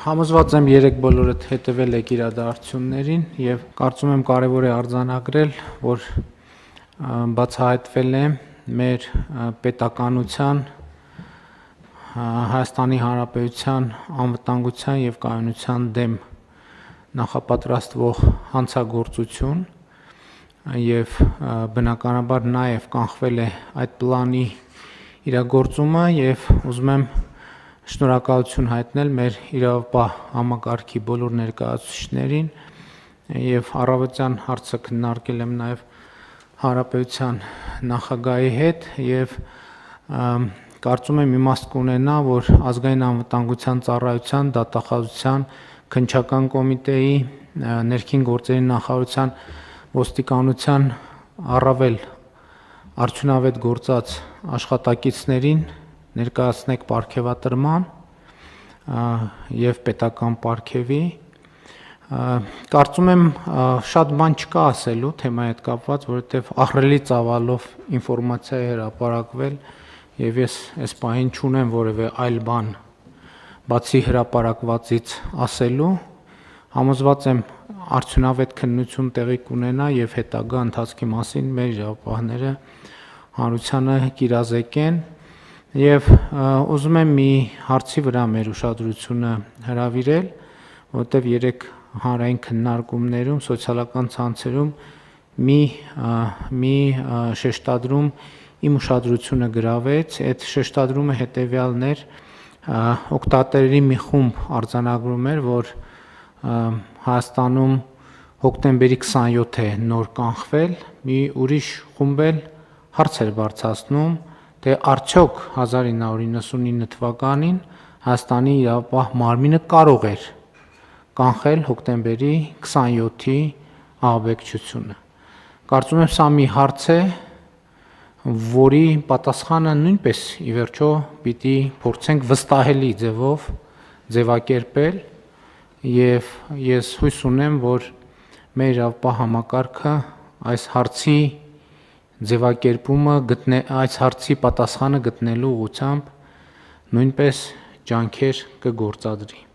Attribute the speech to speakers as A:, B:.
A: Համոզված եմ երեք բոլորդ հետևել եք իրադարձություններին եւ կարծում եմ կարեւոր է արձանագրել, որ բացահայտվել է մեր պետականության Հայաստանի Հանրապետության անվտանգության եւ կայունության դեմ նախապատրաստվող հանցագործություն եւ բնականաբար նաեւ կանխվել է այդ պլանի իրագործումը եւ ուզում եմ շնորհակալություն հայտնել մեր իրավապահ համակարգի բոլոր ներկայացուցիչներին եւ առավոտյան հարցը քննարկել եմ նաեւ Հանրապետության նախագահի հետ եւ կարծում եմ իմաստ կունենա, որ ազգային անվտանգության ծառայության, դատախազության, քննչական կոմիտեի, ներքին գործերի նախարարության, ոստիկանության առավել արդյունավետ գործած աշխատակիցներին ներկայացնեք պարգևատրման եւ պետական պարգևի կարծում եմ շատ բան չկա ասելու թեմայի հետ կապված, որովհետեւ ահռելի ծավալով ինֆորմացիա է հրապարակվել եւ ես այս պահին չունեմ որևէ այլ բան բացի հրապարակվածից ասելու համոզված եմ արդյունավետ քննություն տեղի կունենա եւ հետագա ընթացքի մասին մեր իրավապահները հանրությանը կիրազեկեն եւ ուզում եմ մի հարցի վրա մեր ուշադրությունը հրավիրել, որտեղ երեք հանրային քննարկումներում սոցիալական ցանցերում մի շեշտադրում իմ ուշադրությունը գրավեց, այդ շեշտադրումը հետեւյալն էր, օգտատերերի մի խումբ արձանագրում էր, որ Հայաստանում հոկտեմբերի 27 է նոր կանխվել, մի ուրիշ խումբ էլ հարց էր բարձրացնում, թե արդյոք 1999 թվականին Հայաստանի իրավապահ մարմինը կարող էր կանխել հոկտեմբերի 27-ի ահաբեկչությունը։ Կարծում եմ սա մի հարց է, որի պատասխանը նույնպես ի վերջո պիտի փորձենք վստահելի ձևով ձևակերպել եւ ես հույս ունեմ, որ մեր իրավապահ համակարգը այս հարցի ձևակերպումը այս հարցի պատասխանը գտնելու ուղղությամբ նույնպես ջանքեր կգործադրի։